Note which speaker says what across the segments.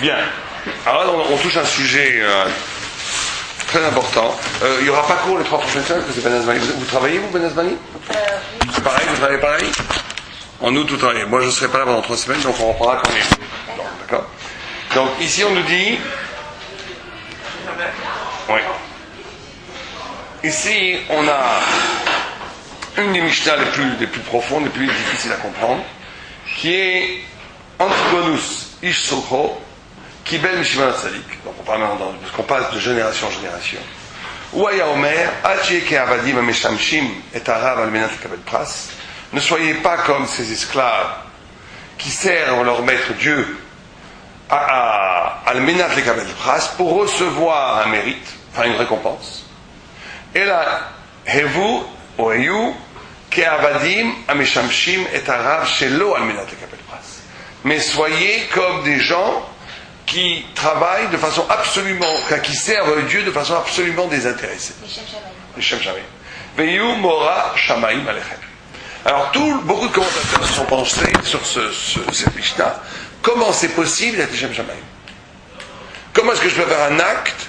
Speaker 1: Bien. Alors là, on touche un sujet très important. Il n'y aura pas cours les 3 prochaines semaines, parce que c'est Ben Azmani. Vous travaillez, vous, Ben Azmani? C'est pareil, vous travaillez pareil? En août, vous travaillez. Moi, je ne serai pas là pendant 3 semaines, donc on reprendra quand même. D'accord. Donc, ici, on nous dit... Oui. Ici, on a une des Mishnah les plus profondes, les plus difficiles à comprendre, qui est Antigonus Ish Socho, Kibel Mishimon Tzadik. Donc on parle maintenant, parce qu'on passe de génération en génération. Ou Aya Omer, Achi Ke Avadim Ameshamshim et Arav Almenat Kabel Pras. Ne soyez pas comme ces esclaves qui servent leur maître Dieu à Almenat Kabel Pras pour recevoir un mérite, enfin une récompense. Et là, Hevu Oyu Ke Avadim Ameshamshim et Arav Shelo Almenat Kabel Pras. Mais soyez comme des gens qui travaillent de façon absolument, qui servent Dieu de façon absolument désintéressée. Les Shem Shamaim. Veyu Mora Shamaim Alechem. Alors, beaucoup de commentateurs se sont penchés sur cette Mishnah. Comment c'est possible d'être Shem Shamaim? Comment est-ce que je peux faire un acte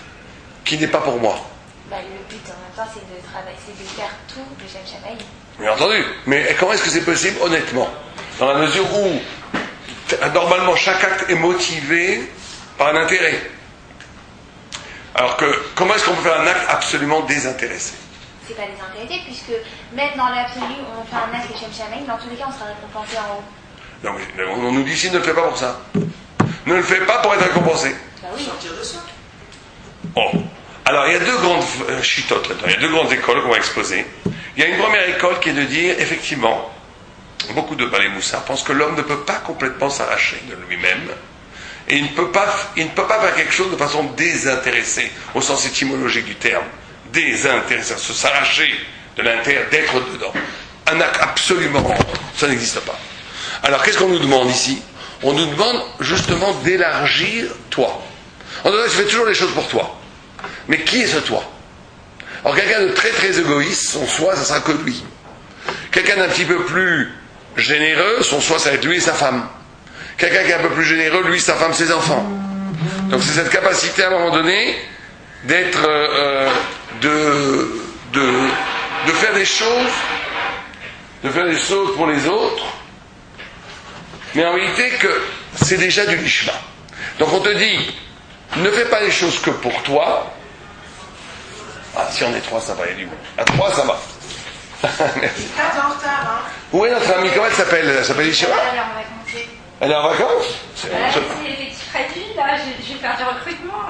Speaker 1: qui n'est pas pour moi?
Speaker 2: Le but en même temps, c'est de travailler, c'est de faire tout de Shem Shamaim.
Speaker 1: Bien entendu. Mais comment est-ce que c'est possible, honnêtement? Dans la mesure où, normalement, chaque acte est motivé par un intérêt. Alors que, comment est-ce qu'on peut faire un acte absolument désintéressé?
Speaker 2: C'est pas désintéressé, puisque même dans l'absolu, on fait un acte de Shem Shamaim, dans tous les cas, on sera récompensé en haut.
Speaker 1: Non, mais on nous dit ici, ne le fais pas pour ça. Ne le fais pas pour être récompensé.
Speaker 2: Bah oui.
Speaker 3: Sortir de ça.
Speaker 1: Oh. Alors, il y a 2 grandes chitotes là-dedans. Il y a 2 grandes écoles qu'on va exposer. Il y a une première école qui est de dire, effectivement, beaucoup de Balei Moussa pensent que l'homme ne peut pas complètement s'arracher de lui-même. Et il ne peut pas faire quelque chose de façon désintéressée, au sens étymologique du terme. Désintéressé, se s'arracher de l'intérieur, d'être dedans. Un acte absolument, ça n'existe pas. Alors, qu'est-ce qu'on nous demande ici? On nous demande justement d'élargir toi. En tout cas, tu fais toujours les choses pour toi. Mais qui est ce toi? Alors, quelqu'un de très très égoïste, son soi, ça sera que lui. Quelqu'un d'un petit peu plus généreux, son soi, ça va être lui et sa femme. Quelqu'un qui est un peu plus généreux, lui, sa femme, ses enfants. Donc c'est cette capacité à un moment donné d'être, de faire des choses pour les autres, mais en réalité que c'est déjà du lishma. Donc on te dit, ne fais pas les choses que pour toi. Ah, si on est 3, ça va, il y a du monde. À 3, ça va. Merci.
Speaker 3: Pas en retard, hein.
Speaker 1: Où est notre amie? Comment elle s'appelle? Elle s'appelle Ishima?
Speaker 2: Alors, on va commencer.
Speaker 1: Elle est en vacances?
Speaker 4: C'est les petits crédits, là, je vais faire du recrutement.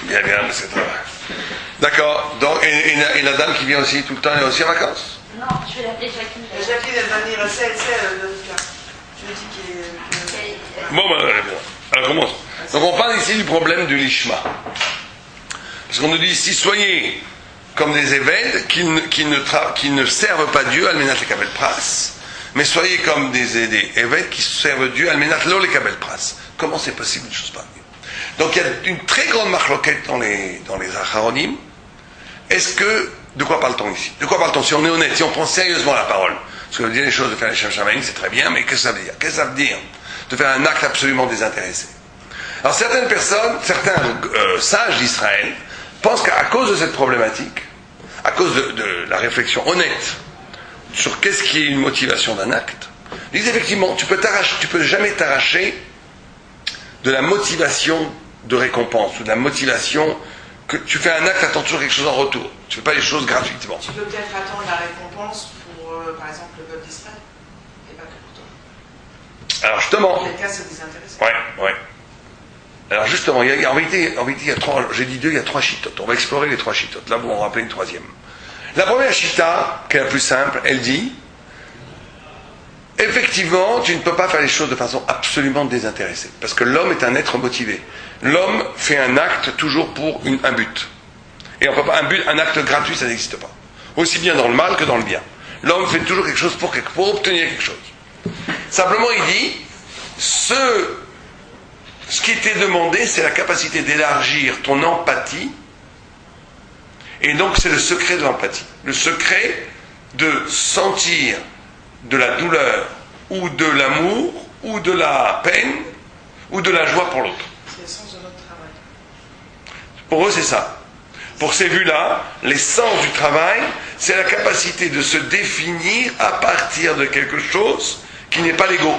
Speaker 1: Bien, mais c'est très vrai. D'accord. Donc, et la dame qui vient aussi tout le temps, elle est aussi en vacances?
Speaker 4: Non, je vais l'appeler Jacqueline.
Speaker 3: Jacqueline, elle va venir, c'est le cas. Je me dis qu'il est...
Speaker 1: Bon, ben, alors commence. Donc, on parle ici du problème du lishma. Parce qu'on nous dit ici, soyez comme des évêques qui ne servent pas Dieu, almenat lekabel pras, mais soyez comme des évêques qui servent Dieu, almenat lo lekabel pras. Comment c'est possible une chose pareille? Donc il y a une très grande marloquette dans les acharonim. Est-ce que, de quoi parle-t-on ici? De quoi parle-t-on? Si on est honnête, si on prend sérieusement la parole, parce que dire les choses, de faire les Shem Shamaim, c'est très bien, mais qu'est-ce que ça veut dire? Qu'est-ce que ça veut dire de faire un acte absolument désintéressé? Alors certaines personnes, certains sages d'Israël, pensent qu'à cause de cette problématique, à cause de la réflexion honnête sur qu'est-ce qui est une motivation d'un acte, ils disent effectivement, tu peux jamais t'arracher de la motivation de récompense, ou de la motivation que tu fais un acte, attends toujours quelque chose en retour. Tu ne fais pas les choses gratuitement.
Speaker 3: Tu peux peut-être attendre la récompense pour, par exemple, le peuple d'Israël, et pas que pour toi.
Speaker 1: Alors justement...
Speaker 3: Dans quel cas, c'est désintéressant.
Speaker 1: Ouais. Alors justement, en vérité, il y a 3, j'ai dit 2, il y a 3 chitotes. On va explorer les 3 chitotes. Là, vous en rappelez une 3e. La première chita, qui est la plus simple, elle dit, effectivement, tu ne peux pas faire les choses de façon absolument désintéressée. Parce que l'homme est un être motivé. L'homme fait un acte toujours pour un but. Et on peut pas, un acte gratuit, ça n'existe pas. Aussi bien dans le mal que dans le bien. L'homme fait toujours quelque chose pour obtenir quelque chose. Simplement, il dit, ce qui t'est demandé, c'est la capacité d'élargir ton empathie. Et donc, c'est le secret de l'empathie. Le secret de sentir de la douleur, ou de l'amour, ou de la peine, ou de la joie pour l'autre.
Speaker 3: C'est le sens de notre travail.
Speaker 1: Pour eux, c'est ça. Pour ces vues-là, l'essence du travail, c'est la capacité de se définir à partir de quelque chose qui n'est pas l'ego,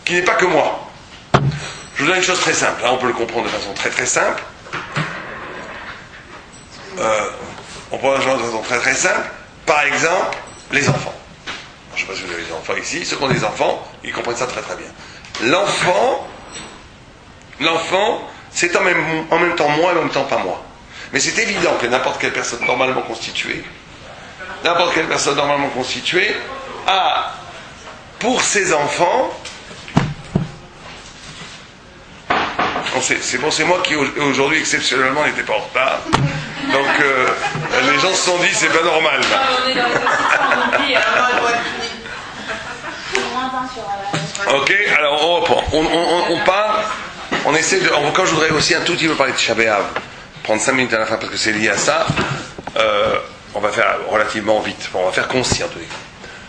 Speaker 1: qui n'est pas que moi. Je vous donne une chose très simple, là on peut le comprendre de façon très très simple. On peut le comprendre de façon très très simple. Par exemple, les enfants. Je ne sais pas si vous avez des enfants ici, ceux qui ont des enfants, ils comprennent ça très très bien. L'enfant, c'est en même temps moi et en même temps pas moi. Mais c'est évident que n'importe quelle personne normalement constituée a, pour ses enfants, c'est moi qui aujourd'hui exceptionnellement n'étais pas en retard. Donc les gens se sont dit c'est pas normal. Là.
Speaker 4: On est dans les on oublie.
Speaker 1: Ok, alors on reprend. On part. On essaie de. Quand je voudrais aussi un tout petit peu parler de Shabbat, prendre 5 minutes à la fin parce que c'est lié à ça. On va faire relativement vite. On va faire conscient.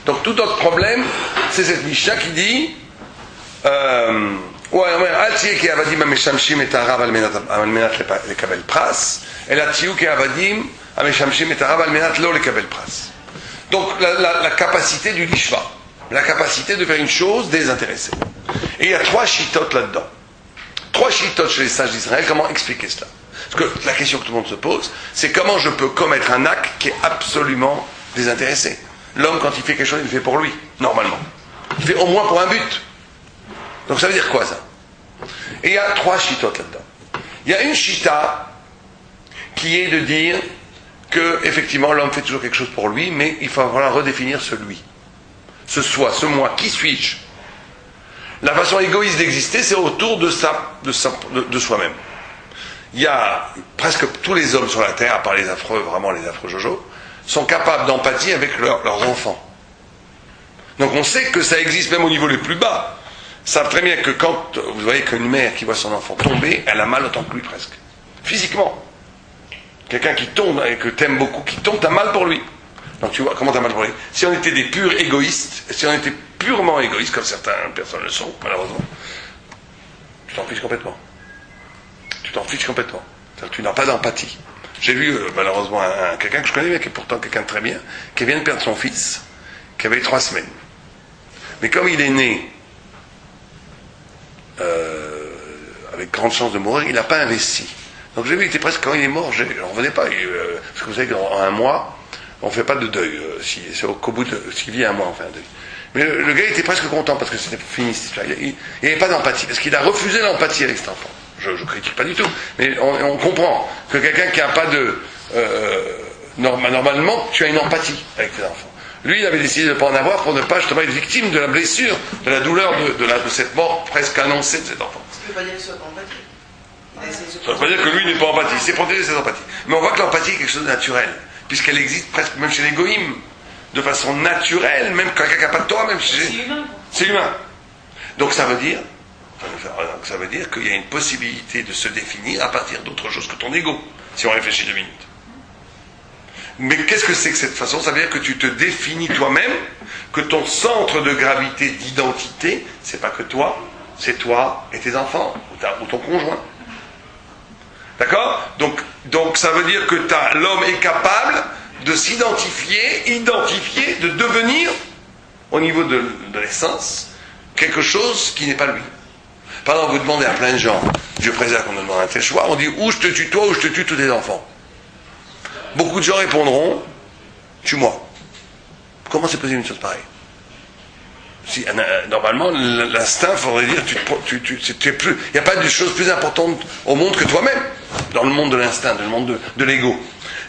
Speaker 1: Donc tout notre problème, c'est cette Mishnah qui dit. אל תהיה כעבדים המשמשים את הרב על מנת לקבל פרס, אלא תהיו כעבדים המשמשים את הרב על מנת לא לקבל פרס. Donc la capacité du lishva, la capacité de faire une chose désintéressée. Et il y a 3 chitotes là-dedans. 3 chitotes chez les sages d'Israël, comment expliquer cela? Parce que la question que tout le monde se pose, c'est comment je peux commettre un acte qui est absolument désintéressé. L'homme, quand il fait quelque chose, il le fait pour lui, normalement. Il fait au moins pour un but. Donc ça veut dire quoi ça? Et il y a 3 chitotes là-dedans. Il y a une chita qui est de dire que effectivement l'homme fait toujours quelque chose pour lui, mais il va falloir redéfinir ce lui, ce soi, ce moi. Qui suis-je? La façon égoïste d'exister, c'est autour de soi-même. Il y a presque tous les hommes sur la terre, à part les affreux, vraiment les affreux Jojo, sont capables d'empathie avec leurs enfants. Donc on sait que ça existe même au niveau le plus bas. Savent très bien que quand vous voyez qu'une mère qui voit son enfant tomber, elle a mal autant que lui presque. Physiquement. Quelqu'un qui tombe et que t'aimes beaucoup, qui tombe, t'as mal pour lui. Donc tu vois, comment t'as mal pour lui? Si on était des purs égoïstes, si on était purement égoïstes, comme certaines personnes le sont, malheureusement, tu t'en fiches complètement. Tu t'en fiches complètement. Tu n'as pas d'empathie. J'ai vu malheureusement quelqu'un que je connais bien, qui est pourtant quelqu'un de très bien, qui vient de perdre son fils, qui avait 3 semaines. Mais comme il est né avec grande chance de mourir, il n'a pas investi. Donc j'ai vu, il était presque, quand il est mort, j'en revenais pas. Parce que vous savez qu'en un mois, on ne fait pas de deuil. Qu'au bout de, s'il vit un mois, on fait un deuil. Mais le gars était presque content parce que c'était fini. Il n'y avait pas d'empathie, parce qu'il a refusé l'empathie avec cet enfant. Je ne critique pas du tout, mais on comprend que quelqu'un qui n'a pas de... normalement, tu as une empathie avec tes enfants. Lui, il avait décidé de ne pas en avoir pour ne pas justement être victime de la blessure, de la douleur de cette mort presque annoncée de cet enfant.
Speaker 3: Ça ne veut pas dire qu'il soit pas empathique.
Speaker 1: Ça ne veut pas dire que lui n'est pas empathique, c'est protéger ses empathies. Mais on voit que l'empathie est quelque chose de naturel, puisqu'elle existe presque même chez les goïms, de façon naturelle, même quand quelqu'un n'a pas de toi, même chez...
Speaker 4: C'est humain.
Speaker 1: C'est humain. Donc ça veut dire qu'il y a une possibilité de se définir à partir d'autre chose que ton ego, si on réfléchit 2 minutes. Mais qu'est-ce que c'est que cette façon? Ça veut dire que tu te définis toi-même, que ton centre de gravité d'identité, c'est pas que toi, c'est toi et tes enfants, ou ton conjoint. D'accord? Donc ça veut dire que l'homme est capable de s'identifier, de devenir, au niveau de l'essence, quelque chose qui n'est pas lui. Par exemple, vous demandez à plein de gens, Dieu préserve qu'on nous demande un tel choix, on dit ou je te tue toi ou je te tue tous tes enfants. Beaucoup de gens répondront, tue-moi. Comment c'est possible une chose pareille? Normalement, l'instinct, faudrait dire, il n'y a pas de chose plus importante au monde que toi-même, dans le monde de l'instinct, dans le monde de l'ego.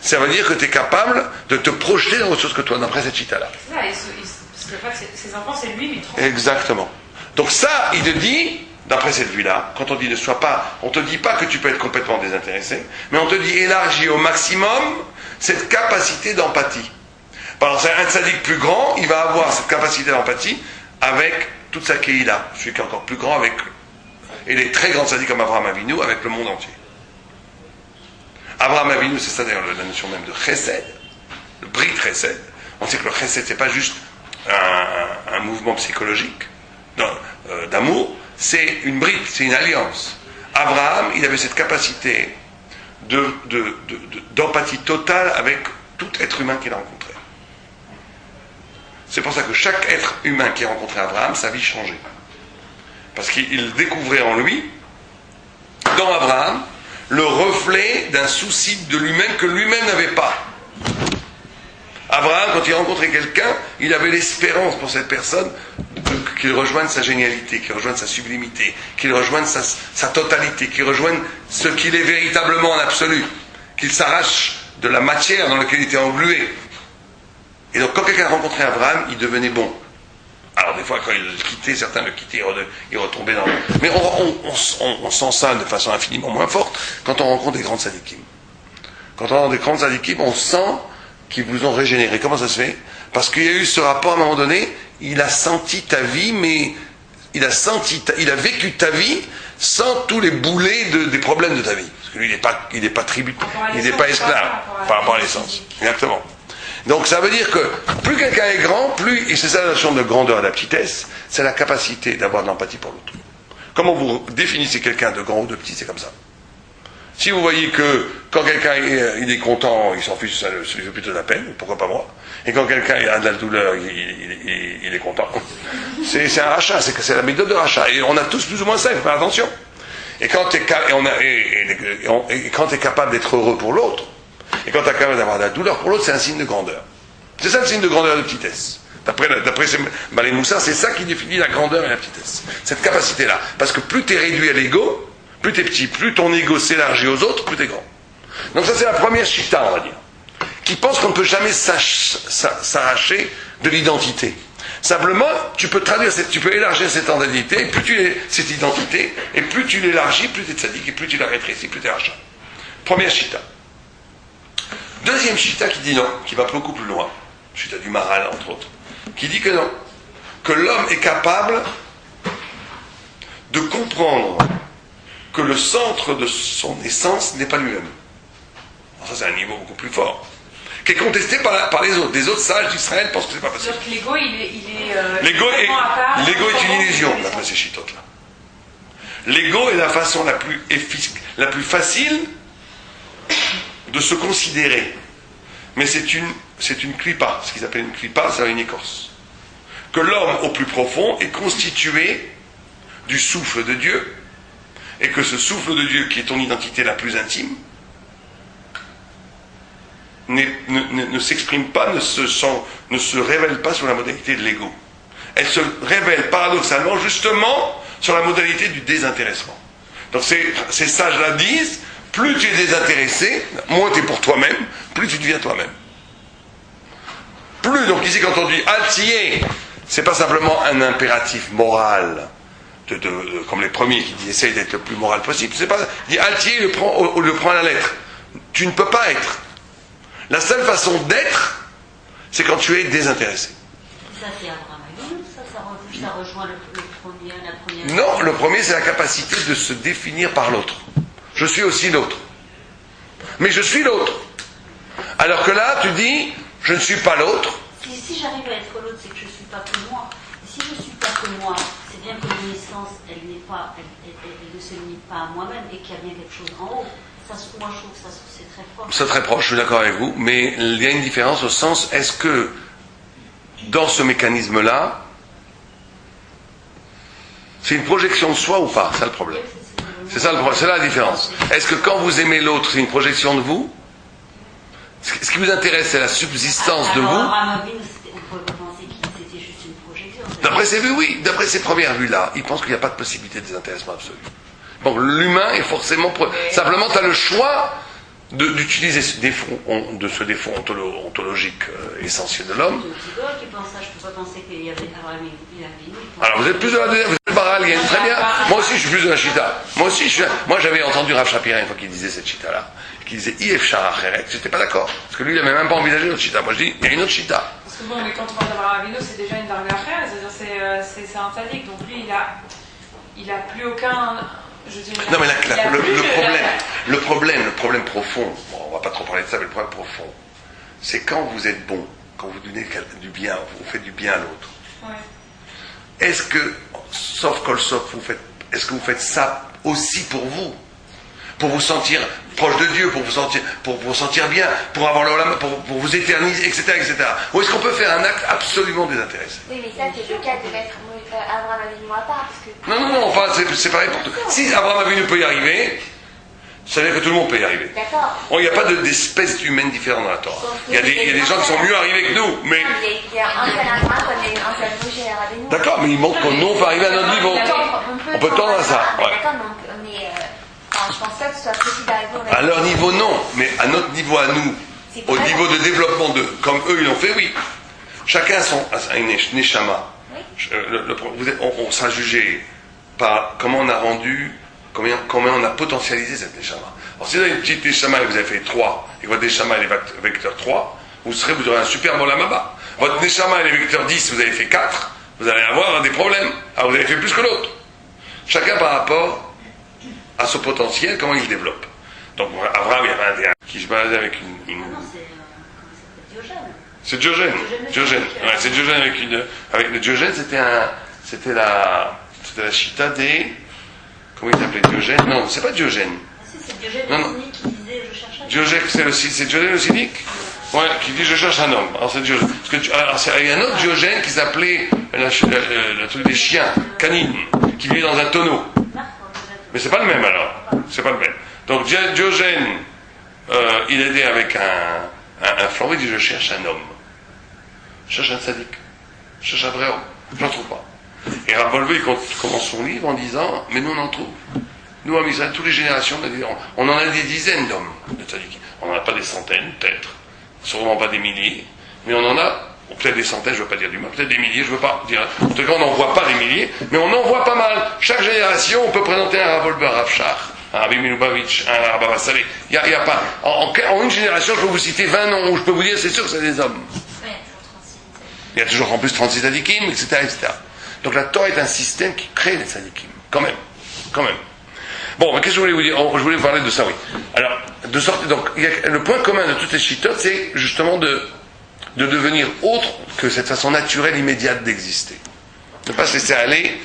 Speaker 1: Ça veut dire que tu es capable de te projeter dans autre chose que toi, d'après cette chita-là.
Speaker 4: C'est ça, parce que pas que ses enfants, c'est lui, mais trop.
Speaker 1: Exactement. Donc ça, il te dit, d'après cette vue-là, quand on dit ne sois pas, on te dit pas que tu peux être complètement désintéressé, mais on te dit élargis au maximum cette capacité d'empathie. Par exemple, un tzaddik plus grand, il va avoir cette capacité d'empathie avec toute sa kéhila, celui qui est encore plus grand avec, et les très grands tzaddiks comme Abraham Avinu, avec le monde entier. Abraham Avinu, c'est ça d'ailleurs la notion même de chesed, le brit chesed. On sait que le chesed, c'est pas juste un mouvement psychologique d'amour, c'est une brite, c'est une alliance. Abraham, il avait cette capacité d'empathie totale avec tout être humain qu'il a rencontré. C'est pour ça que chaque être humain qui a rencontré Abraham, sa vie changeait. Parce qu'il découvrait en lui, dans Abraham, le reflet d'un souci de lui-même que lui-même n'avait pas. Abraham, quand il rencontrait quelqu'un, il avait l'espérance pour cette personne qu'il rejoigne sa génialité, qu'il rejoigne sa sublimité, qu'il rejoigne sa totalité, qu'il rejoigne ce qu'il est véritablement en absolu, qu'il s'arrache de la matière dans laquelle il était englué. Et donc quand quelqu'un rencontrait Abraham, il devenait bon. Alors des fois quand il le quittait, certains le quittaient, ils retombaient dans le... Mais on sent ça de façon infiniment moins forte quand on rencontre des grands tzadikim. Quand on rencontre des grands tzadikim, on sent qu'ils vous ont régénéré. Comment ça se fait? Parce qu'il y a eu ce rapport à un moment donné, il a senti ta vie, mais il a vécu ta vie sans tous les boulets des problèmes de ta vie. Parce que lui, il n'est pas tributaire, il n'est pas esclave par rapport à l'essence. Exactement. Donc ça veut dire que plus quelqu'un est grand, plus, et c'est ça la notion de grandeur et de petitesse, c'est la capacité d'avoir de l'empathie pour l'autre. Comment vous définissez quelqu'un de grand ou de petit, c'est comme ça. Si vous voyez que quand quelqu'un il est content, il s'en fiche, ça lui fait plutôt de la peine, pourquoi pas moi. Et quand quelqu'un a de la douleur, il est content. C'est un rachat, c'est la méthode de rachat. Et on a tous plus ou moins ça, il faut faire attention. Et quand tu es capable d'être heureux pour l'autre, et quand tu es capable d'avoir de la douleur pour l'autre, c'est un signe de grandeur. C'est ça le signe de grandeur et de petitesse. D'après les Moussards, c'est ça qui définit la grandeur et la petitesse. Cette capacité-là. Parce que plus tu es réduit à l'ego, plus tu es petit, plus ton ego s'élargit aux autres, plus tu es grand. Donc ça c'est la première chita, on va dire, qui pense qu'on ne peut jamais s'arracher de l'identité. Simplement, tu peux élargir cette identité, cette identité, et plus tu l'élargis, plus tu es tzaddik, et plus tu la rétrécis, plus tu es rachat. Première chita. Deuxième chita qui dit non, qui va beaucoup plus loin, chita du Maharal entre autres, qui dit que non, que l'homme est capable de comprendre que le centre de son essence n'est pas lui-même. Alors ça c'est un niveau beaucoup plus fort, qui est contesté par les autres. Des autres sages d'Israël pensent que c'est pas possible.
Speaker 4: Donc l'ego,
Speaker 1: l'ego est une illusion, d'après ces chitotes-là. L'ego est la façon la plus facile de se considérer. Mais c'est une klipa, ce qu'ils appellent une klipa, c'est une écorce. Que l'homme au plus profond est constitué du souffle de Dieu, et que ce souffle de Dieu, qui est ton identité la plus intime, ne s'exprime pas, ne se révèle pas sur la modalité de l'ego. Elle se révèle paradoxalement justement sur la modalité du désintéressement. Donc ces sages-là disent, plus tu es désintéressé, moins tu es pour toi-même, plus tu deviens toi-même. Plus, donc ici quand on dit altier, c'est pas simplement un impératif moral, comme les premiers qui essayent d'être le plus moral possible. C'est pas, dit altier, le prend à la lettre. Tu ne peux pas être. La seule façon d'être, c'est quand tu es désintéressé.
Speaker 5: Ça c'est Abraham, ça rejoint la première.
Speaker 1: Non, le premier c'est la capacité de se définir par l'autre. Je suis aussi l'autre. Mais je suis l'autre. Alors que là, tu dis, je ne suis pas l'autre.
Speaker 5: Si j'arrive à être l'autre, c'est que je ne suis pas que moi. Et si je ne suis pas que moi, c'est bien que mon essence, elle ne se limite pas à moi-même et qu'il y a bien quelque chose en haut. Ça, moi, je trouve que ça, c'est très proche.
Speaker 1: C'est très proche, je suis d'accord avec vous, mais il y a une différence au sens, est-ce que dans ce mécanisme-là, c'est une projection de soi ou pas? C'est ça le problème. C'est ça la différence. Est-ce que quand vous aimez l'autre, c'est une projection de vous? Ce qui vous intéresse, c'est la subsistance de vous?
Speaker 5: On pourrait penser que c'était juste une projection.
Speaker 1: D'après ces vues, oui. D'après ces premières vues-là, ils pensent qu'il n'y a pas de possibilité de désintéressement absolu. Bon, l'humain est forcément... Simplement, tu as le choix d'utiliser ce défaut ontologique essentiel de l'homme.
Speaker 5: Qui pense ça, je ne peux pas penser qu'il y avait Abraham et
Speaker 1: alors vous êtes plus de la deuxième, vous êtes baralienne, très bien. Moi aussi je suis plus de la chita. Moi j'avais entendu Rav Shapira une fois qu'il disait cette chita-là, qu'il disait If Shara Cherek, j'étais pas d'accord. Parce que lui il n'avait même pas envisagé l'autre chita. Moi je dis, il y a une autre chita.
Speaker 6: Parce que bon, mais quand on parle d'Abraham Avinu, c'est déjà une darga frère, c'est-à-dire c'est un tzaddik, donc lui il a plus aucun...
Speaker 1: Non mais le problème profond, bon, on va pas trop parler de ça, mais le problème profond, c'est quand vous êtes bon, quand vous donnez du bien, vous faites du bien à l'autre.
Speaker 6: Ouais.
Speaker 1: Est-ce que, sauf vous faites est-ce que vous faites ça aussi pour vous? Pour vous sentir proche de Dieu, pour vous sentir bien, pour avoir pour vous éterniser, etc., etc. Ou est-ce qu'on peut faire un acte absolument désintéressé?
Speaker 2: Oui, mais ça, c'est le cas de mettre Abraham Avinu à part, parce que...
Speaker 1: Non, enfin, c'est pareil pour tout. Si Abraham Avinu peut y arriver, ça veut dire que tout le monde peut y arriver.
Speaker 2: D'accord.
Speaker 1: Il n'y a pas d'espèces humaines différentes dans la Torah. Il y a des gens qui sont mieux arrivés que nous, mais...
Speaker 2: Il y a un seul Abraham comme il y a un seul Moshe et Rabbeinu.
Speaker 1: D'accord, mais il montre que nous, on peut arriver à notre niveau. On peut tendre à ça. Ouais.
Speaker 2: D'accord, mais je pense pas que ce soit possible d'arriver au même
Speaker 1: À leur niveau, non, mais à notre niveau, à nous, au niveau de développement comme eux, ils l'ont fait, oui. Chacun a une neshama. On sera jugé par comment on a rendu, combien on a potentialisé cette neshama. Alors, si vous avez une petite neshama et vous avez fait 3, et que votre neshama est vecteur 3, vous aurez un super bon lamaba. Votre neshama est vecteur 10, vous avez fait 4, vous allez avoir des problèmes. Alors, vous avez fait plus que l'autre. Chacun par rapport à son potentiel, comment il le développe. Donc, Abraham, il y avait un qui se baladait avec une...
Speaker 5: Ah non,
Speaker 1: C'est Diogène. Diogène. Ouais, c'est Diogène avec le Diogène, c'était la chita des... Comment il s'appelait, Diogène? Non, c'est pas Diogène.
Speaker 5: Ah si, c'est Diogène le cynique qui disait je cherche un homme.
Speaker 1: Diogène, c'est Diogène le cynique? Ouais, qui dit je cherche un homme. Alors c'est Diogène. Il y a un autre Diogène qui s'appelait le truc des chiens, canine, qui vivait dans un tonneau. Mais c'est pas le même alors. C'est pas le même. Donc Diogène, il aidait avec un flambeau, il dit je cherche un homme. Je cherche un sadique. Je cherche un vrai homme. Je n'en trouve pas. Et Rabolvé, il commence son livre en disant mais nous on en trouve. Nous, à Israël, toutes les générations, on en a des dizaines d'hommes de tzadikim. On n'en a pas des centaines, peut-être. Sûrement pas des milliers. Mais on en a, ou peut-être des centaines, je ne veux pas dire du mal, peut-être des milliers, je ne veux pas dire. En tout cas, on n'en voit pas des milliers, mais on en voit pas mal. Chaque génération, on peut présenter un Ravolber Rav Shach, un Rabbi Milubavitch, un Rabbi Vassalé. Il n'y a pas. En une génération, je peux vous citer 20 noms où je peux vous dire, c'est sûr que c'est des hommes. Il y a toujours en plus 36 tzadikim, etc., etc. Donc la Torah est un système qui crée les tzadikim. Quand même. Bon, mais qu'est-ce que je voulais vous dire? Je voulais vous parler de ça, oui. Alors, donc, le point commun de toutes ces chitotes, c'est justement de devenir autre que cette façon naturelle, immédiate d'exister. Ne pas se laisser aller,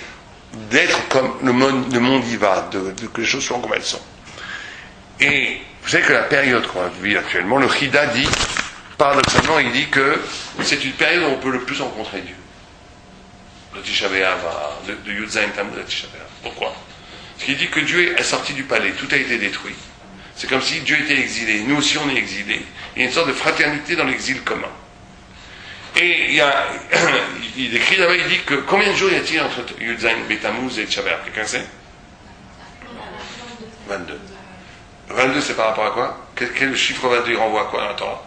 Speaker 1: d'être comme le monde y va, que les choses soient comme elles sont. Et vous savez que la période qu'on vit actuellement, le Chida dit, paradoxalement, il dit que c'est une période où on peut le plus rencontrer Dieu. Le Tisha B'Av, de Yud-Zayin Tammuz à Tisha B'Av. Pourquoi? Parce qu'il dit que Dieu est sorti du palais, tout a été détruit. C'est comme si Dieu était exilé, nous aussi on est exilés. Il y a une sorte de fraternité dans l'exil commun. Et il écrit là-bas, il dit que combien de jours y a-t-il entre Yud-Zayin Tammuz et Tisha B'Av? Quelqu'un sait? 22. 22 c'est par rapport à quoi? Quel chiffre 22 il renvoie à quoi dans la Torah?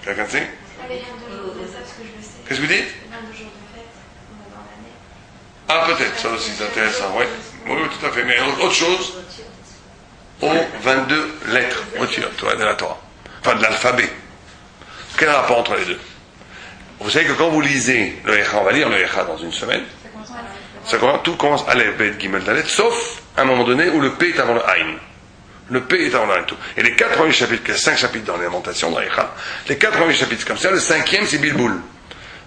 Speaker 1: Quelqu'un sait? Qu'est-ce que vous dites?
Speaker 2: 22 jours de fête, on a dans l'année.
Speaker 1: Ah, peut-être, ça aussi, c'est intéressant, oui. Oui, tout à fait. Mais autre chose, aux 22 lettres, de la Torah. Enfin, de l'alphabet. Quel rapport entre les deux? Vous savez que quand vous lisez le Echa, on va lire le Echa dans une semaine, tout commence à Aleph, Bet, Gimel, Dalet, sauf à un moment donné où le P est avant le Aïn. Le P est avant le Aïn, tout. Et les 4 premiers chapitres, il y a 5 chapitres dans les Lamentations, dans l'Echa, les 4 premiers chapitres comme ça, le 5e c'est Bilboul.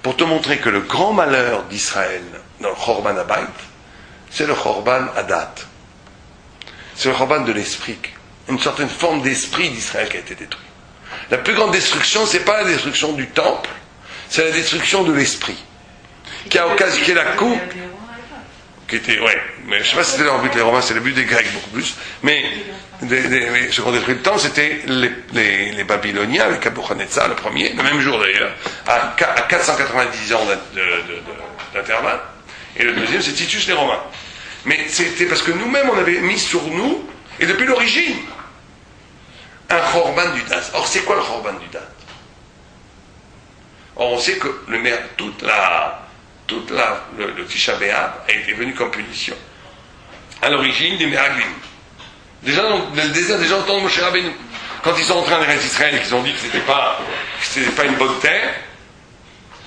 Speaker 1: Pour te montrer que le grand malheur d'Israël dans le Chorban Abayt, c'est le Chorban Adat. C'est le Chorban de l'esprit. Une certaine forme d'esprit d'Israël qui a été détruit. La plus grande destruction, c'est pas la destruction du temple, c'est la destruction de l'esprit. Qui a occasionné la coupe. Qui était, ouais, mais je sais pas si c'était leur but, les Romains, c'est le but des Grecs beaucoup plus. Mais ceux qui ont détruit le temple, c'était les Babyloniens, avec Nabuchodonosor, le premier, le même jour d'ailleurs, à 490 ans d'intervalle. Et le deuxième, c'est Titus, les Romains. Mais c'était parce que nous-mêmes, on avait mis sur nous, et depuis l'origine, un Chorban du Dat. Or, c'est quoi le Chorban du Dat? Or, on sait que le Tisha B'Av a été venu comme punition. À l'origine des Meraglim. Déjà dans le désert, des gens entendent Moshe Rabbeinu. Quand ils sont entrés en Eretz Israël et qu'ils ont dit que c'était pas une bonne terre,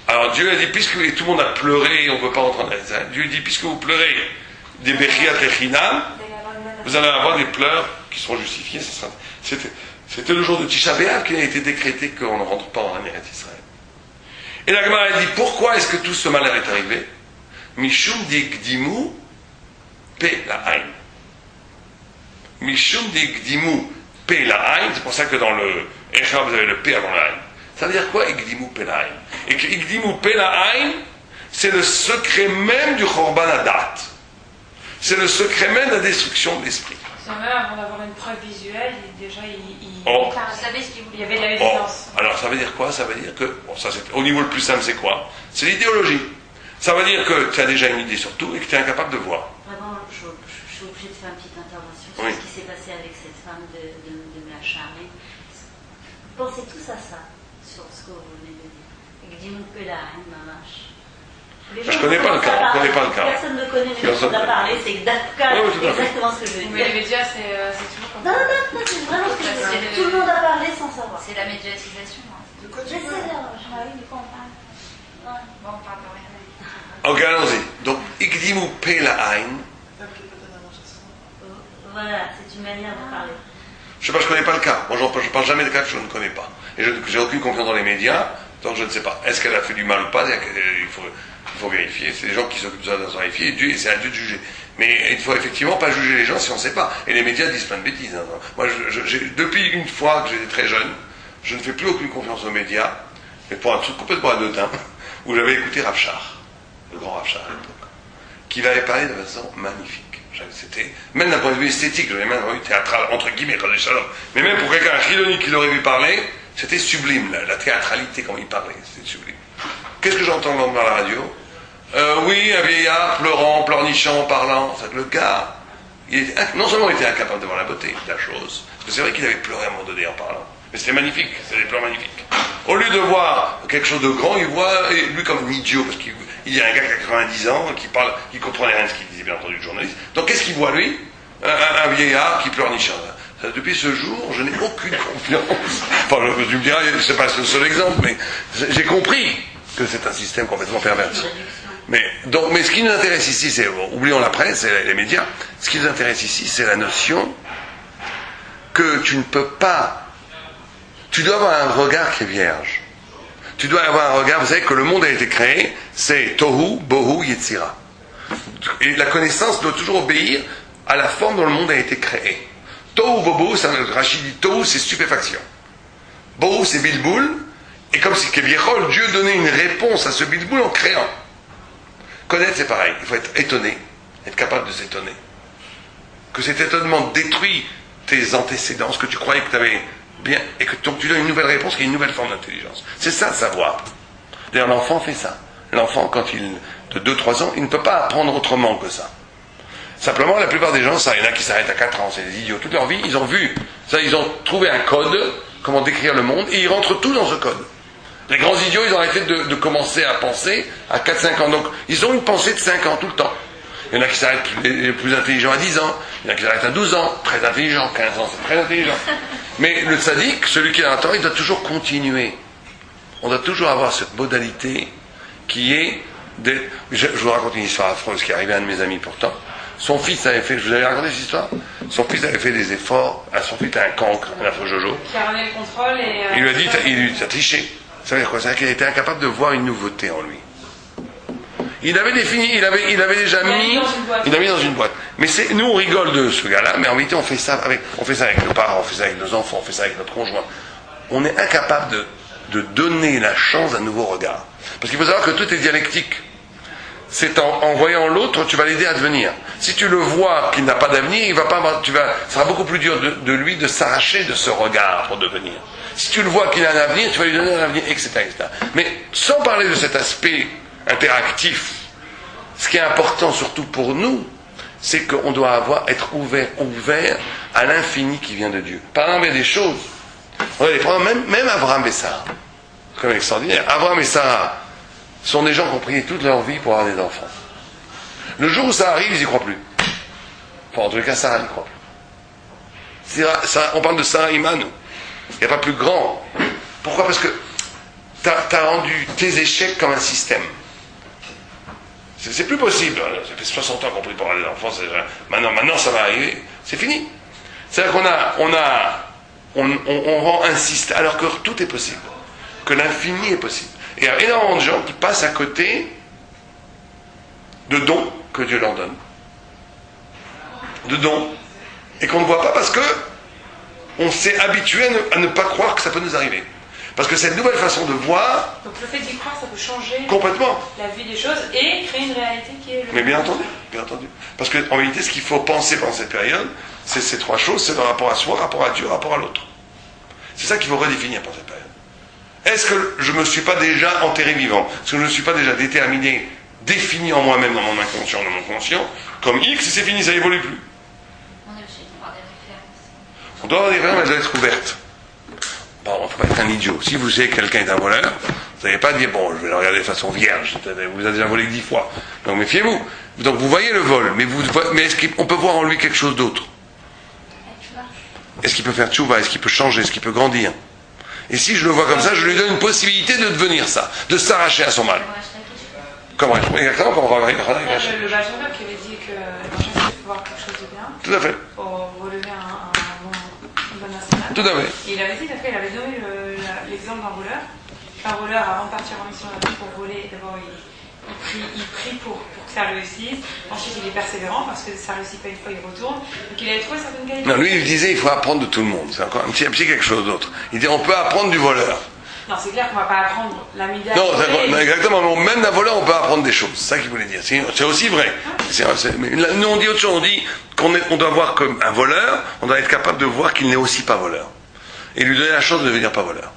Speaker 1: alors Dieu a dit, puisque tout le monde a pleuré et on ne peut pas rentrer en Eretz Israël, Dieu dit, puisque vous pleurez des Bechiat Echinam, vous allez avoir des pleurs qui seront justifiés. C'était le jour de Tisha B'Av qu'il a été décrété qu'on ne rentre pas en Eretz Israël. Et la Gemara a dit, pourquoi est-ce que tout ce malheur est arrivé? Mishum digdimu pe la'ain. Mishum digdimu pe la'ain, c'est pour ça que dans le Echa, vous avez le P avant l'Ain. Ça veut dire quoi, Igdimu pe la'ain? Et que Igdimu pe la'ain, c'est le secret même du Chorban Hadat. C'est le secret même de la destruction de l'esprit.
Speaker 6: Même avant d'avoir une preuve visuelle, déjà il
Speaker 5: savait ce qu'il
Speaker 6: il
Speaker 5: voulait.
Speaker 6: y avait de la évidence.
Speaker 1: Alors ça veut dire quoi? Ça veut dire que, bon, ça c'est, au niveau le plus simple, c'est quoi? C'est l'idéologie. Ça veut dire que tu as déjà une idée sur tout et que tu es incapable de voir.
Speaker 5: Vraiment, je suis obligée de faire une petite intervention sur
Speaker 1: Oui.
Speaker 5: ce qui s'est passé avec cette femme de Mlachar. Pensez tous à ça, sur ce que vous venez de dire. Gdimou Pelaim, Mamash.
Speaker 1: Je connais pas le cas, on connaît pas le cas.
Speaker 5: Personne ne connaît, mais on a parlé, c'est exactement ce que je veux
Speaker 6: Mais les
Speaker 5: dire.
Speaker 6: médias, c'est toujours comme
Speaker 5: Non,
Speaker 6: ça.
Speaker 5: c'est vraiment ce que je veux dire. Tout le monde a parlé sans savoir.
Speaker 4: C'est la médiatisation. Hein.
Speaker 3: De quoi
Speaker 5: Je
Speaker 3: tu
Speaker 5: sais,
Speaker 3: parles?
Speaker 2: De quoi on parle?
Speaker 4: Bon, on parle de rien.
Speaker 1: Ok, allons-y. Donc, Igdimu pe la'ain.
Speaker 5: Voilà, c'est une manière de parler.
Speaker 1: Je sais pas, je connais pas le cas. Moi, je parle jamais de cas que je ne connais pas. Et j'ai aucune confiance dans les médias, donc je ne sais pas. Est-ce qu'elle a fait du mal ou pas? Il faut vérifier. C'est les gens qui s'occupent de ça de vérifier, et c'est à Dieu de juger. Mais il faut effectivement pas juger les gens si on ne sait pas. Et les médias disent plein de bêtises. Hein. Moi, depuis une fois que j'étais très jeune, je ne fais plus aucune confiance aux médias, mais pour un truc complètement anodin, où j'avais écouté Rav Shach, le grand Rav Shach à l'époque, qui m'avait parlé de façon magnifique. C'était, même d'un point de vue esthétique, j'avais même vu théâtral, entre guillemets, quand shalom. Mais même pour quelqu'un, un chiloni qui l'aurait vu parler, c'était sublime, la théâtralité quand il parlait, c'était sublime. Qu'est-ce que j'entends dans la radio? Oui, un vieillard pleurant, pleurnichant, parlant. Le gars, non seulement il était incapable de voir la beauté de la chose, parce que c'est vrai qu'il avait pleuré à un moment donné en parlant, mais c'était magnifique, c'était des pleurs magnifiques. Au lieu de voir quelque chose de grand, il voit lui comme un idiot, parce qu'il y a un gars qui a 90 ans, qui comprenait rien de ce qu'il disait, bien entendu, le journaliste. Donc qu'est-ce qu'il voit lui? Un vieillard qui pleurnichant. Depuis ce jour, je n'ai aucune confiance. Enfin, tu me diras, c'est pas le seul exemple, mais j'ai compris que c'est un système complètement perverti. Mais ce qui nous intéresse ici, c'est, oublions la presse et les médias, ce qui nous intéresse ici, c'est la notion que tu ne peux pas, tu dois avoir un regard qui est vierge. Tu dois avoir un regard, vous savez que le monde a été créé, c'est Tohu, Bohu, Yetzira. Et la connaissance doit toujours obéir à la forme dont le monde a été créé. Tohu, Bohu, Rachid dit Tohu, c'est stupéfaction. Bohu, c'est Bilboul, et comme si Keviechol, Dieu donnait une réponse à ce Bilboul en créant. Connaître, c'est pareil, il faut être étonné, être capable de s'étonner. Que cet étonnement détruit tes antécédents, ce que tu croyais que tu avais bien, et que donc tu donnes une nouvelle réponse qui est une nouvelle forme d'intelligence. C'est ça, savoir. D'ailleurs, l'enfant fait ça. L'enfant, quand il de 2-3 ans, il ne peut pas apprendre autrement que ça. Simplement, la plupart des gens, ça, il y en a qui s'arrêtent à 4 ans, c'est des idiots. Toute leur vie, ils ont vu ça, ils ont trouvé un code, comment décrire le monde, et ils rentrent tout dans ce code. Les grands idiots, ils ont arrêté de commencer à penser à 4-5 ans. Donc, ils ont une pensée de 5 ans tout le temps. Il y en a qui s'arrêtent les plus intelligents à 10 ans, il y en a qui s'arrêtent à 12 ans, très intelligents, 15 ans, c'est très intelligent. Mais le tzaddik, celui qui a un temps, il doit toujours continuer. On doit toujours avoir cette modalité qui est... Je vous raconte une histoire affreuse qui est arrivée à un de mes amis pourtant. Son fils avait fait, je vous avais raconté cette histoire? Son fils avait fait des efforts, son fils a un cancre, un affreux jojo.
Speaker 6: Qui a ramené le contrôle et...
Speaker 1: Il lui a dit, t'as triché. Ça veut dire quoi? Ça veut dire qu'il était incapable de voir une nouveauté en lui. Il avait défini, il avait déjà mis dans une boîte. Mais nous on rigole de ce gars-là, mais en réalité on fait ça avec nos parents, on fait ça avec nos enfants, on fait ça avec notre conjoint. On est incapable de donner la chance d'un nouveau regard. Parce qu'il faut savoir que tout est dialectique. C'est en voyant l'autre, tu vas l'aider à devenir. Si tu le vois qu'il n'a pas d'avenir, il va pas avoir, ça sera beaucoup plus dur de lui de s'arracher de ce regard pour devenir. Si tu le vois qu'il a un avenir, tu vas lui donner un avenir, etc., etc. Mais sans parler de cet aspect interactif, ce qui est important surtout pour nous, c'est qu'on doit être ouvert à l'infini qui vient de Dieu. Par exemple, il y a des choses, on va les prendre, même Abraham et Sarah, comme extraordinaire. Abraham et Sarah sont des gens qui ont prié toute leur vie pour avoir des enfants. Le jour où ça arrive, ils n'y croient plus. Enfin, en tous les cas, Sarah n'y croit plus. On parle de Sarah Imanu. Il n'y a pas plus grand. Pourquoi? Parce que tu as rendu tes échecs comme un système. C'est plus possible. Ça fait 60 ans qu'on prie pour avoir des enfants. Maintenant, ça va arriver. C'est fini. C'est-à-dire qu'on rend un système, alors que tout est possible. Que l'infini est possible. Et il y a énormément de gens qui passent à côté de dons que Dieu leur donne. De dons. Et qu'on ne voit pas parce que on s'est habitué à ne pas croire que ça peut nous arriver. Parce que cette nouvelle façon de voir...
Speaker 6: Donc le fait d'y croire, ça peut changer
Speaker 1: complètement
Speaker 6: la vie des choses et créer une réalité qui est...
Speaker 1: Mais bien entendu. Parce qu'en réalité, ce qu'il faut penser pendant cette période, c'est ces trois choses, c'est le rapport à soi, rapport à Dieu, rapport à l'autre. C'est ça qu'il faut redéfinir pendant cette période. Est-ce que je ne me suis pas déjà enterré vivant? Est-ce que je ne me suis pas déjà déterminé, défini en moi-même, dans mon inconscient, dans mon conscient, comme X, et c'est fini, ça évolue plus?
Speaker 2: On est obligé d'avoir des références.
Speaker 1: On doit avoir des références, mais elles doivent être ouvertes. Bon, on ne faut pas être un idiot. Si vous savez que quelqu'un est un voleur, vous n'allez pas dire, bon, je vais le regarder de façon vierge, vous avez déjà volé 10 fois. Donc méfiez-vous. Donc vous voyez le vol, mais est-ce qu'on peut voir en lui quelque chose d'autre? Est-ce qu'il peut faire tchouva? Est-ce qu'il peut changer? Est-ce qu'il peut grandir? Et si je le vois comme ça, je lui donne une possibilité de devenir ça, de s'arracher à son mal. Comment exactement comme
Speaker 6: le Benjamin qui avait dit que dans chaque chose, il faut voir quelque chose de bien.
Speaker 1: Tout à fait.
Speaker 6: Pour relever une bonne nationale.
Speaker 1: Tout à fait.
Speaker 6: Et il avait dit, il avait donné l'exemple d'un voleur. Un voleur, avant de partir en mission pour voler, d'abord il prie pour que ça réussisse. Ensuite, il est persévérant parce que ça ne réussit pas une fois, il retourne. Donc il avait trouvé certaines qualités.
Speaker 1: Non, lui, il disait il faut apprendre de tout le monde. C'est encore un petit quelque chose d'autre. Il dit on peut apprendre du voleur.
Speaker 6: Non, c'est clair qu'on ne va pas apprendre la média.
Speaker 1: Non, exactement. Même d'un voleur, on peut apprendre des choses. C'est ça qu'il voulait dire. C'est aussi vrai. Mais nous, on dit autre chose. On dit qu'on doit voir comme un voleur, on doit être capable de voir qu'il n'est aussi pas voleur. Et lui donner la chance de devenir pas voleur.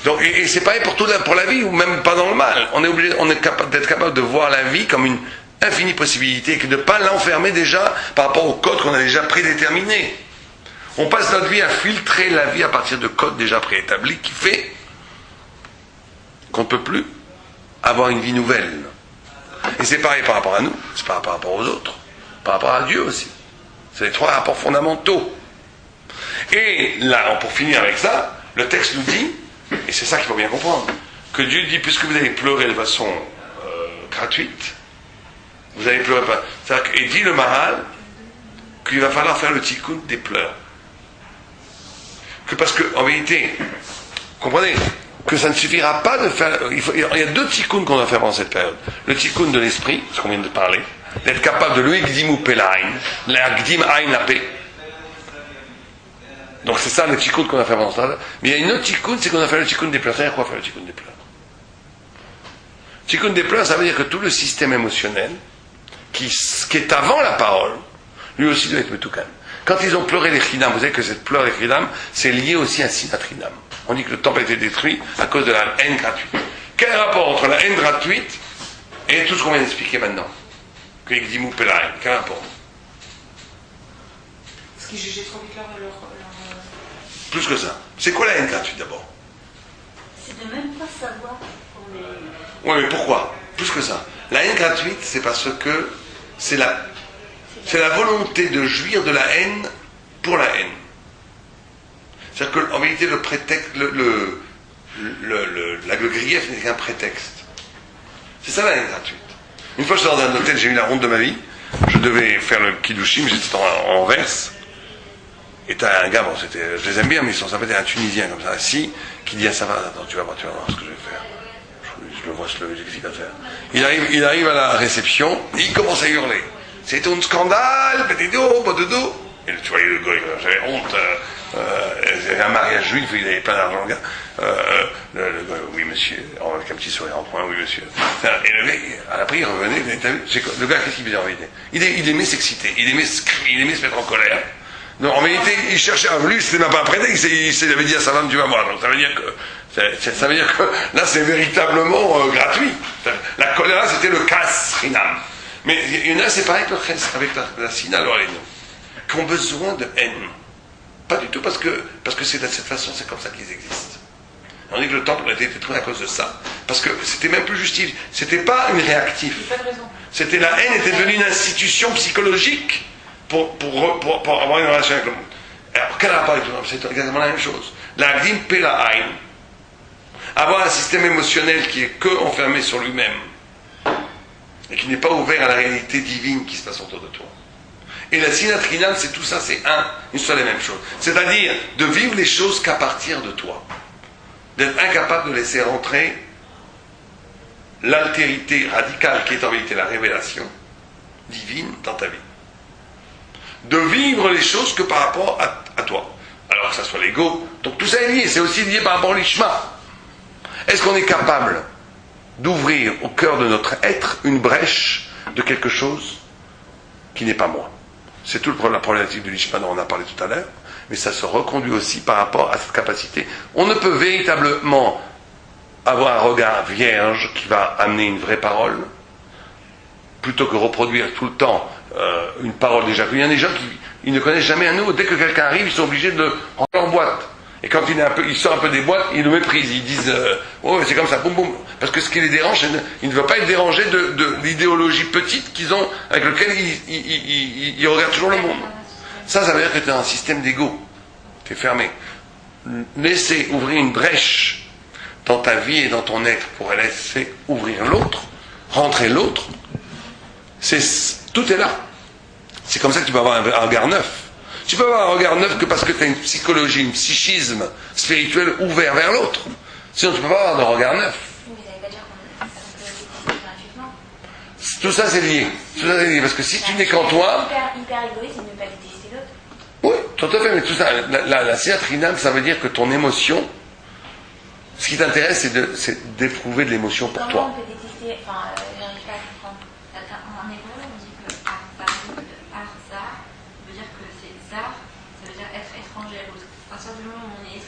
Speaker 1: Donc, et c'est pareil pour la vie, ou même pas dans le mal. On est capable d'être capable de voir la vie comme une infinie possibilité, et de ne pas l'enfermer déjà par rapport au code qu'on a déjà prédéterminé. On passe notre vie à filtrer la vie à partir de codes déjà préétablis qui fait qu'on ne peut plus avoir une vie nouvelle. Et c'est pareil par rapport à nous, c'est par rapport aux autres, par rapport à Dieu aussi. C'est les trois rapports fondamentaux. Et là, pour finir avec ça, le texte nous dit, et c'est ça qu'il faut bien comprendre, que Dieu dit, puisque vous avez pleuré de façon gratuite, vous allez pleurer pas. Et dit le Maharal qu'il va falloir faire le tikkun des pleurs. Que parce qu'en vérité, comprenez, que ça ne suffira pas de faire... Il y a deux tikkuns qu'on doit faire pendant cette période. Le tikkun de l'esprit, ce qu'on vient de parler, d'être capable de lui gdimu pelain, la gdim ain la paix. Donc c'est ça le tikkun qu'on a fait pendant ça. Mais il y a une autre tikkun, c'est qu'on a fait le tikkun des pleurs. C'est-à-dire quoi faire le tikkun des pleurs? Tikkun des pleurs, ça veut dire que tout le système émotionnel, qui est avant la parole, lui aussi doit être metoukan. Quand ils ont pleuré les Chidam, vous savez que cette pleure des Chidam, c'est lié aussi à Sinat Chidam. On dit que le temple a été détruit à cause de la haine gratuite. Quel rapport entre la haine gratuite et tout ce qu'on vient d'expliquer maintenant? Que Ekdimou Pelaï, quel rapport?
Speaker 6: Parce qu'ils jugeaient trop vite leur...
Speaker 1: Plus que ça. C'est quoi la haine gratuite d'abord?
Speaker 5: C'est de même pas savoir qu'on est...
Speaker 1: Oui, mais pourquoi? Plus que ça. La haine gratuite, c'est parce que c'est la volonté de jouir de la haine pour la haine. C'est-à-dire qu'en vérité, le prétexte, le grief n'est qu'un prétexte. C'est ça la haine gratuite. Une fois, j'étais dans un hôtel, j'ai eu la honte de ma vie. Je devais faire le kiddushim, j'étais en verse. Et t'as un gars, bon, je les aime bien, mais ils sont sympathiques, un Tunisien comme ça, assis, qui dit, ah, ça va, attends, tu vas voir ce que je vais faire. Je le vois se lever, j'ai qu'est-ce qu'il va faire. Il arrive à la réception, et il commence à hurler. C'est un scandale, petit dos, pas de dos. Et tu vois, le gars, j'avais honte. Il y avait un mariage juif, il avait plein d'argent, le gars. Le gars, oui, monsieur, avec un petit sourire en coin, oui, monsieur. Et le gars, après, il revenait, le gars, qu'est-ce qu'il faisait en vérité? Il aimait s'exciter, il aimait se mettre en colère. Donc, en vérité, il cherchait à lui, c'était même pas un prétexte, il avait dit à sa femme, tu vas voir. Donc, ça veut dire que là, c'est véritablement gratuit. La colère, c'était le kas rinam. Mais il y en a, c'est pareil avec la sina, alors qui ont besoin de haine. Pas du tout parce que c'est de cette façon, c'est comme ça qu'ils existent. On dit que le temple a été détruit à cause de ça. Parce que c'était même plus justifié. C'était pas une réactive. C'était la haine était devenue une institution psychologique pour avoir une relation avec le monde. Alors, quel rapport avec le monde? C'est exactement la même chose. La gdim pela hain. Avoir un système émotionnel qui est que enfermé sur lui-même et qui n'est pas ouvert à la réalité divine qui se passe autour de toi. Et la sinat chinam, c'est tout ça, c'est une seule et même chose. C'est-à-dire de vivre les choses qu'à partir de toi. D'être incapable de laisser rentrer l'altérité radicale qui est en vérité la révélation divine dans ta vie. De vivre les choses que par rapport à toi. Alors que ça soit l'ego. Donc tout ça est lié, c'est aussi lié par rapport au l'ishma. Est-ce qu'on est capable d'ouvrir au cœur de notre être une brèche de quelque chose qui n'est pas moi? C'est tout la problématique de l'ishma dont on a parlé tout à l'heure, mais ça se reconduit aussi par rapport à cette capacité. On ne peut véritablement avoir un regard vierge qui va amener une vraie parole, plutôt que reproduire tout le temps une parole déjà connue. Il y a des gens qui ne connaissent jamais un mot. Dès que quelqu'un arrive, ils sont obligés de le rentrer en boîte. Et quand il sort un peu des boîtes, ils le méprisent. Ils disent oh, c'est comme ça, boum boum. Parce que ce qui les dérange, ils ne veulent pas être dérangés de l'idéologie petite qu'ils ont, avec laquelle ils regardent toujours le monde. Ça veut dire que tu es dans un système d'ego. Tu es fermé. Laisser ouvrir une brèche dans ta vie et dans ton être pour laisser ouvrir l'autre, rentrer l'autre, tout est là. C'est comme ça que tu peux avoir un regard neuf. Tu peux avoir un regard neuf que parce que tu as une psychologie, un psychisme spirituel ouvert vers l'autre. Sinon tu ne peux pas avoir de regard neuf.
Speaker 2: Oui, mais ça ne veut pas dire qu'on peut détester gratuitement.
Speaker 1: Tout ça c'est lié. Tout ça c'est lié. Parce que si tu n'es qu'en toi...
Speaker 2: Hyper égoïste, c'est de ne pas détester l'autre.
Speaker 1: Oui, tout à fait. Mais tout ça, la siyatrinam, ça veut dire que ton émotion, ce qui t'intéresse, c'est d'éprouver de l'émotion pour toi.
Speaker 2: Comment on peut détester, enfin, j'arrive pas à comprendre.
Speaker 4: En hébreu, on dit que arzar veut dire que c'est zar, ça veut dire être étranger à l'autre. À partir du moment où on est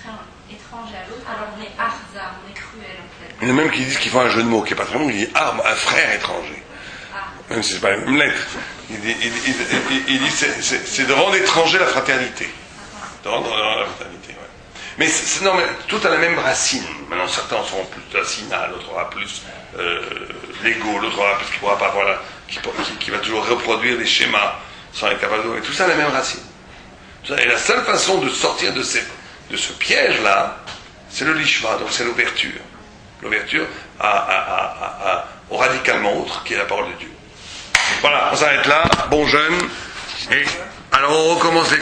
Speaker 4: étranger à l'autre, alors on est arzar, on est cruel en fait.
Speaker 1: Il y en a même qui disent qu'ils font un jeu de mots qui n'est pas très bon, ils disent un frère étranger. Même si c'est pas la même lettre. Il dit c'est de rendre étranger la fraternité. De rendre la fraternité, ouais. Mais non, mais tout a la même racine. Maintenant, certains seront plus de la sina, l'autre aura plus l'ego, l'autre aura plus qui pourra pas avoir qui va toujours reproduire les schémas sans être capable de... Et tout ça a la même racine. Et la seule façon de sortir de ce piège-là, c'est le lishma, donc c'est l'ouverture. L'ouverture au radicalement autre, qui est la parole de Dieu. Voilà, on s'arrête là. Bon jeûne. Et alors on recommence les...